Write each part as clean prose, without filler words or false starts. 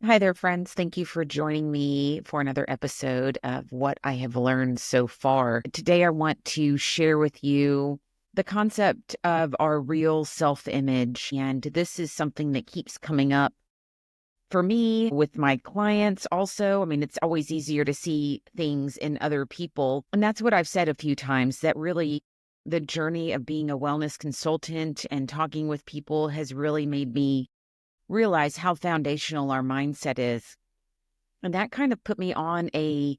Hi there, friends. Thank you for joining me for another episode of what I have learned so far. Today, I want to share with you the concept of our real self image. And this is something that keeps coming up for me with my clients also. I mean, it's always easier to see things in other people. And that's what I've said a few times, that really the journey of being a wellness consultant and talking with people has really made me realize how foundational our mindset is. And that kind of put me on a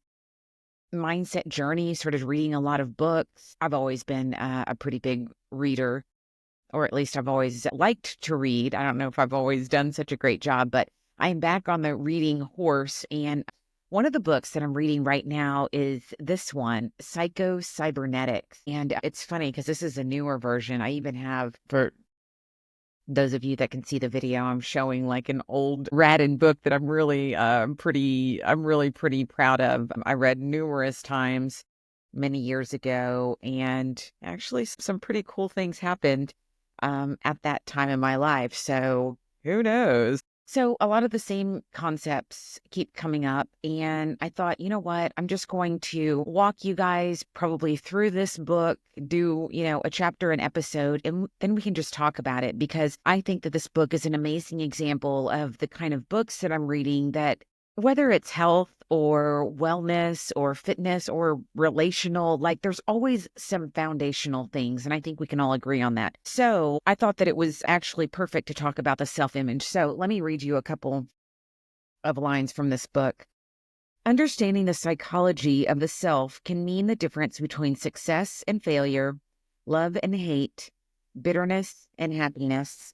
mindset journey, started reading a lot of books. I've always been a pretty big reader, or at least I've always liked to read. I don't know if I've always done such a great job, but I'm back on the reading horse. And one of the books that I'm reading right now is this one, Psycho-Cybernetics. And it's funny because this is a newer version. I even have, for those of you that can see the video, I'm showing like an old ratted book that I'm really pretty proud of. I read numerous times many years ago, and actually some pretty cool things happened at that time in my life. So who knows? So a lot of the same concepts keep coming up, and I thought, you know what? I'm just going to walk you guys probably through this book, do, a chapter, an episode, and then we can just talk about it, because I think that this book is an amazing example of the kind of books that I'm reading that, whether it's health or wellness or fitness or relational, like there's always some foundational things. And I think we can all agree on that. So I thought that it was actually perfect to talk about the self-image. So let me read you a couple of lines from this book. Understanding the psychology of the self can mean the difference between success and failure, love and hate, bitterness and happiness.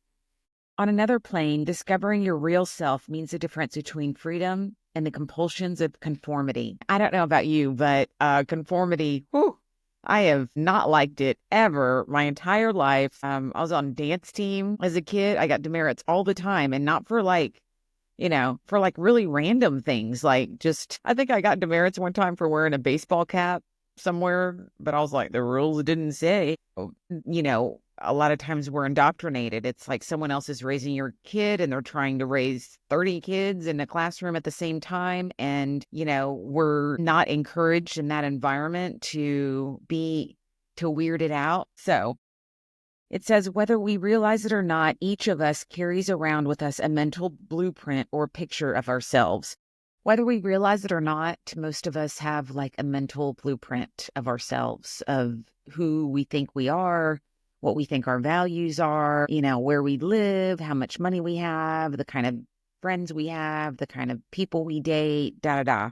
On another plane, discovering your real self means the difference between freedom and the compulsions of conformity. I don't know about you, but conformity, whew, I have not liked it ever my entire life. I was on dance team as a kid. I got demerits all the time, and not for for like really random things. Like just, I think I got demerits one time for wearing a baseball cap somewhere, but I was like, the rules didn't say. A lot of times we're indoctrinated. It's like someone else is raising your kid and they're trying to raise 30 kids in a classroom at the same time. And, we're not encouraged in that environment to weird it out. So it says, whether we realize it or not, each of us carries around with us a mental blueprint or picture of ourselves. Whether we realize it or not, most of us have like a mental blueprint of ourselves, of who we think we are, what we think our values are, where we live, how much money we have, the kind of friends we have, the kind of people we date, da da da.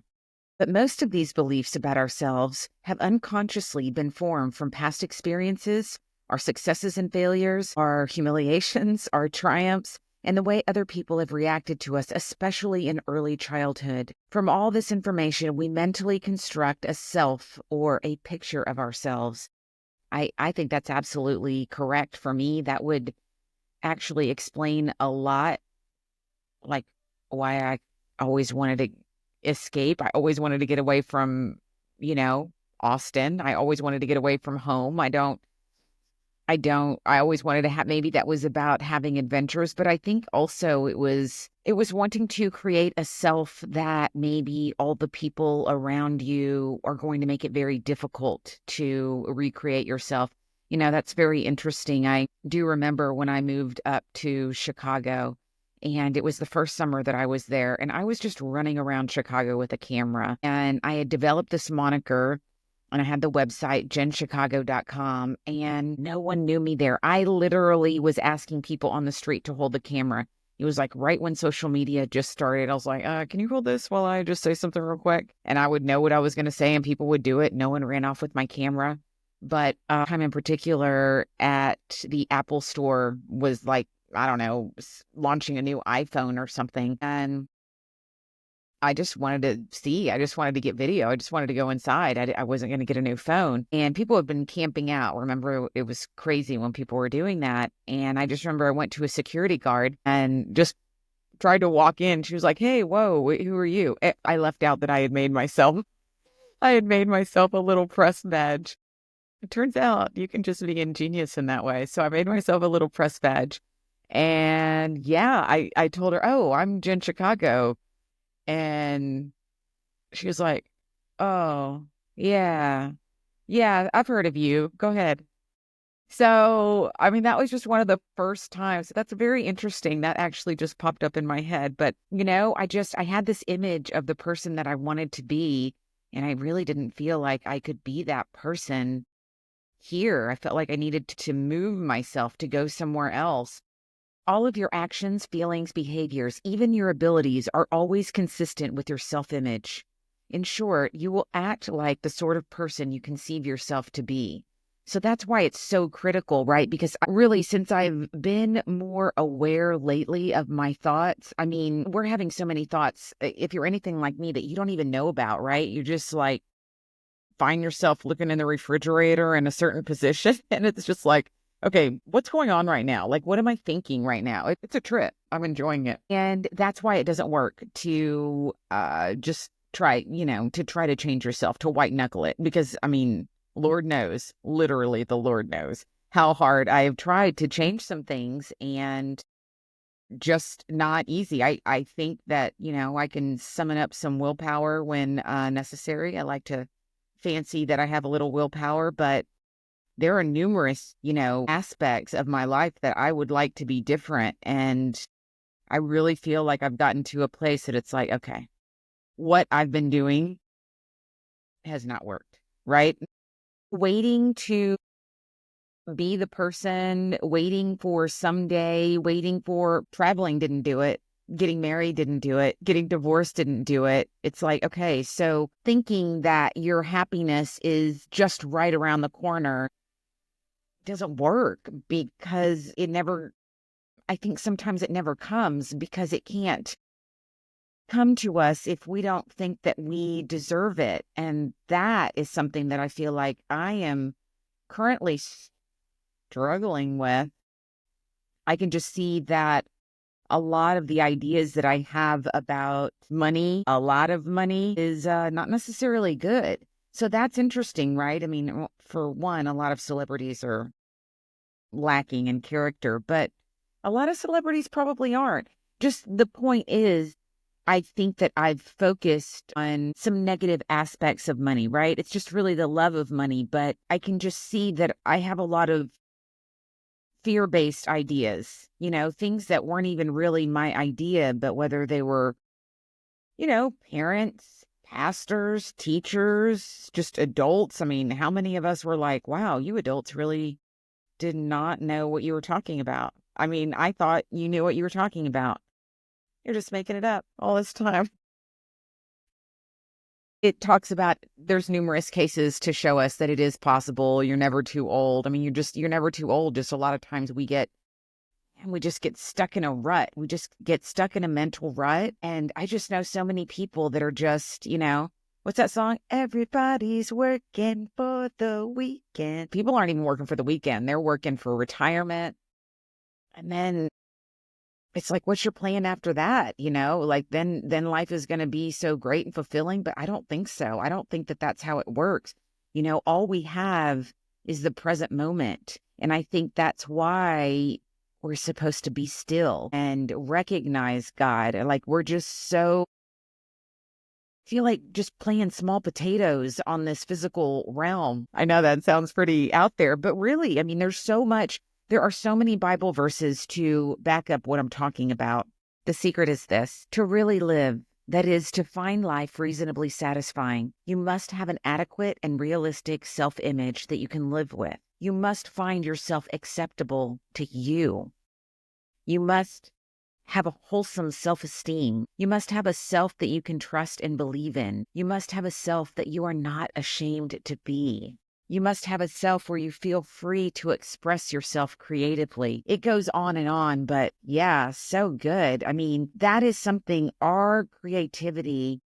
But most of these beliefs about ourselves have unconsciously been formed from past experiences, our successes and failures, our humiliations, our triumphs, and the way other people have reacted to us, especially in early childhood. From all this information, we mentally construct a self or a picture of ourselves. I think that's absolutely correct. For me, that would actually explain a lot, like why I always wanted to escape. I always wanted to get away from, Austin. I always wanted to get away from home. I always wanted to have, maybe that was about having adventures, but I think also it was wanting to create a self that maybe all the people around you are going to make it very difficult to recreate yourself. That's very interesting. I do remember when I moved up to Chicago, and it was the first summer that I was there, and I was just running around Chicago with a camera, and I had developed this moniker. And I had the website, jenchicago.com, and no one knew me there. I literally was asking people on the street to hold the camera. It was like right when social media just started. I was like, can you hold this while I just say something real quick? And I would know what I was going to say, and people would do it. No one ran off with my camera. But time in particular at the Apple store was like, I don't know, launching a new iPhone or something. And I just wanted to see. I just wanted to get video. I just wanted to go inside. I wasn't going to get a new phone. And people have been camping out. Remember, it was crazy when people were doing that. And I just remember I went to a security guard and just tried to walk in. She was like, hey, whoa, who are you? I left out that I had made myself a little press badge. It turns out you can just be ingenious in that way. So I made myself a little press badge. And yeah, I told her, oh, I'm Jen Chicago. And she was like, "Oh, yeah. Yeah, I've heard of you. Go ahead." So, I mean, that was just one of the first times. That's very interesting. That actually just popped up in my head. But, I had this image of the person that I wanted to be, and I really didn't feel like I could be that person here. I felt like I needed to move myself to go somewhere else. All of your actions, feelings, behaviors, even your abilities are always consistent with your self image. In short, you will act like the sort of person you conceive yourself to be. So that's why it's so critical, right? Because really, since I've been more aware lately of my thoughts, I mean, we're having so many thoughts. If you're anything like me that you don't even know about, right? You just like find yourself looking in the refrigerator in a certain position. And it's just like, okay, what's going on right now? Like, what am I thinking right now? It's a trip. I'm enjoying it. And that's why it doesn't work to just try, to try to change yourself, to white knuckle it. Because, I mean, Lord knows, literally, the Lord knows how hard I have tried to change some things and just not easy. I think that, I can summon up some willpower when necessary. I like to fancy that I have a little willpower, but there are numerous, aspects of my life that I would like to be different. And I really feel like I've gotten to a place that it's like, okay, what I've been doing has not worked, right? Waiting to be the person, waiting for someday, waiting for traveling didn't do it. Getting married didn't do it. Getting divorced didn't do it. It's like, okay, so thinking that your happiness is just right around the corner doesn't work because I think sometimes it never comes because it can't come to us if we don't think that we deserve it. And that is something that I feel like I am currently struggling with. I can just see that a lot of the ideas that I have about money, a lot of money is not necessarily good. So that's interesting, right? I mean, for one, a lot of celebrities are lacking in character, but a lot of celebrities probably aren't. Just the point is, I think that I've focused on some negative aspects of money, right? It's just really the love of money, but I can just see that I have a lot of fear-based ideas, things that weren't even really my idea, but whether they were, parents, pastors, teachers, just adults. I mean, how many of us were like, wow, you adults really did not know what you were talking about. I mean, I thought you knew what you were talking about. You're just making it up all this time. It talks about there's numerous cases to show us that it is possible. You're never too old. I mean, you're never too old. Just a lot of times we just get stuck in a rut. We just get stuck in a mental rut. And I just know so many people that are just, what's that song? Everybody's working for the weekend. People aren't even working for the weekend. They're working for retirement. And then it's like, what's your plan after that? Like then life is going to be so great and fulfilling, but I don't think so. I don't think that that's how it works. All we have is the present moment. And I think that's why we're supposed to be still and recognize God. And like, we're just so feel like just playing small potatoes on this physical realm. I know that sounds pretty out there, but really, I mean, there are so many Bible verses to back up what I'm talking about. The secret is this: to really live, that is, to find life reasonably satisfying, you must have an adequate and realistic self-image that you can live with. You must find yourself acceptable to you. You must have a wholesome self-esteem. You must have a self that you can trust and believe in. You must have a self that you are not ashamed to be. You must have a self where you feel free to express yourself creatively. It goes on, but yeah, so good. I mean, that is something, our creativity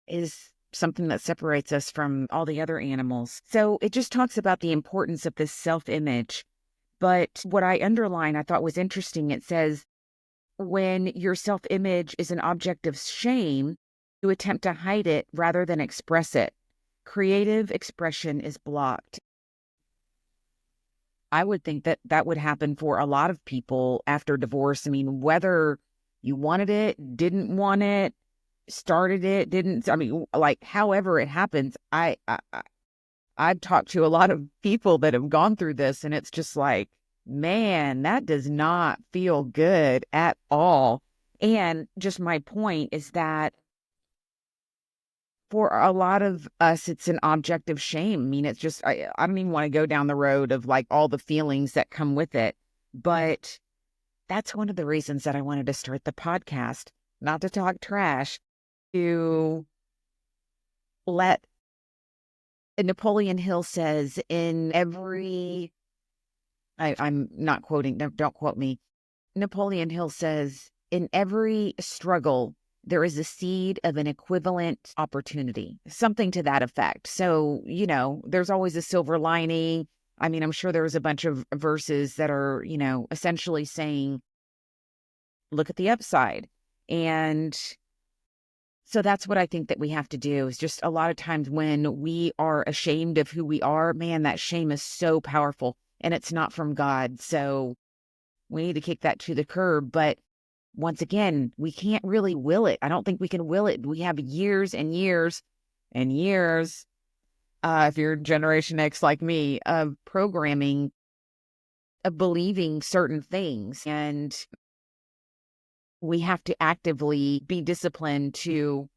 is something that separates us from all the other animals. So it just talks about the importance of this self-image. But what I underline, I thought was interesting. It says, when your self-image is an object of shame, you attempt to hide it rather than express it. Creative expression is blocked. I would think that that would happen for a lot of people after divorce. I mean, whether you wanted it, didn't want it, started it, didn't, I mean, like, however it happens, I've talked to a lot of people that have gone through this, and it's just like, man, that does not feel good at all. And just my point is that for a lot of us, it's an object of shame. I mean, it's just, I don't even want to go down the road of like all the feelings that come with it. But that's one of the reasons that I wanted to start the podcast, not to talk trash, to let Napoleon Hill says in every, I'm not quoting, don't quote me. Napoleon Hill says, in every struggle, there is a seed of an equivalent opportunity, something to that effect. So, there's always a silver lining. I mean, I'm sure there's a bunch of verses that are, essentially saying, look at the upside. And so that's what I think that we have to do is just a lot of times when we are ashamed of who we are, man, that shame is so powerful and it's not from God. So we need to kick that to the curb. But once again, we can't really will it. I don't think we can will it. We have years and years and years, if you're Generation X like me, of programming, of believing certain things. And we have to actively be disciplined to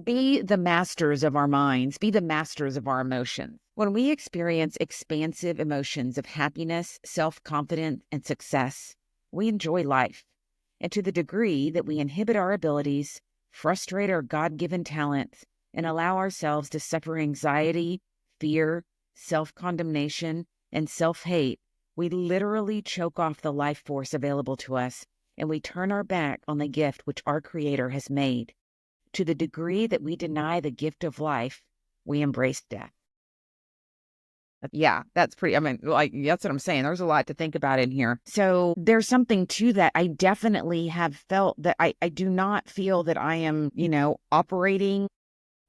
be the masters of our minds, be the masters of our emotions. When we experience expansive emotions of happiness, self-confidence, and success, we enjoy life. And to the degree that we inhibit our abilities, frustrate our God-given talents, and allow ourselves to suffer anxiety, fear, self-condemnation, and self-hate, we literally choke off the life force available to us, and we turn our back on the gift which our Creator has made. To the degree that we deny the gift of life, we embrace death. Yeah, that's pretty, I mean, like, that's what I'm saying. There's a lot to think about in here. So there's something to that. I definitely have felt that I do not feel that I am, operating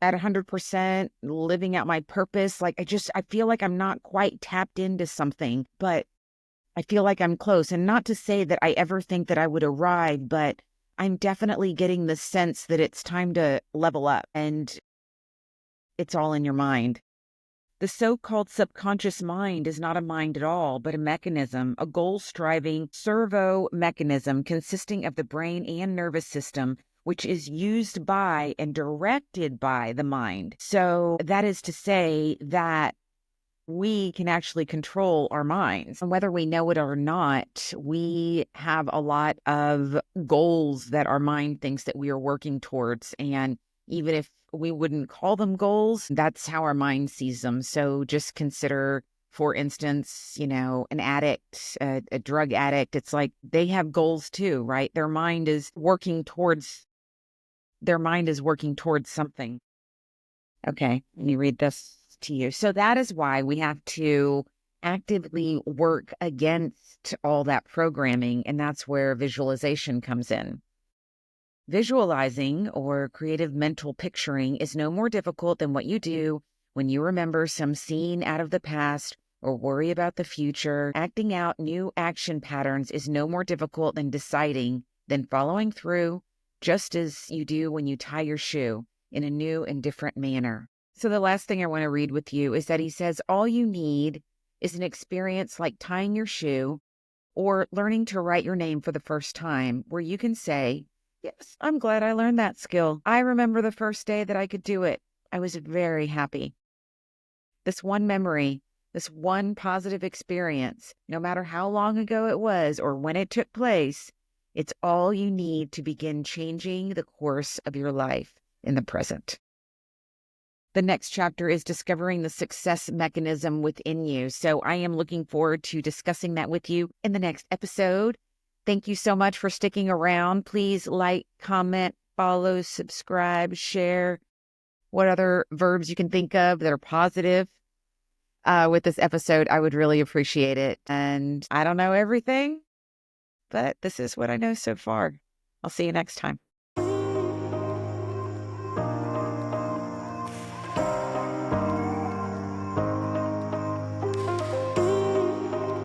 at 100%, living out my purpose. Like, I feel like I'm not quite tapped into something, but I feel like I'm close. And not to say that I ever think that I would arrive, but I'm definitely getting the sense that it's time to level up, and it's all in your mind. The so-called subconscious mind is not a mind at all, but a mechanism, a goal-striving servo mechanism consisting of the brain and nervous system, which is used by and directed by the mind. So that is to say that we can actually control our minds. And whether we know it or not, we have a lot of goals that our mind thinks that we are working towards. And even if we wouldn't call them goals, that's how our mind sees them. So just consider, for instance, an addict, a drug addict. It's like they have goals too, right? Their mind is working towards something. Okay, let me read this to you. So that is why we have to actively work against all that programming, and that's where visualization comes in. Visualizing, or creative mental picturing, is no more difficult than what you do when you remember some scene out of the past or worry about the future. Acting out new action patterns is no more difficult than following through, just as you do when you tie your shoe, in a new and different manner. So the last thing I want to read with you is that he says, all you need is an experience like tying your shoe or learning to write your name for the first time, where you can say, yes, I'm glad I learned that skill. I remember the first day that I could do it. I was very happy. This one memory, this one positive experience, no matter how long ago it was or when it took place, it's all you need to begin changing the course of your life in the present. The next chapter is discovering the success mechanism within you. So I am looking forward to discussing that with you in the next episode. Thank you so much for sticking around. Please like, comment, follow, subscribe, share. What other verbs you can think of that are positive with this episode? I would really appreciate it. And I don't know everything, but this is what I know so far. I'll see you next time.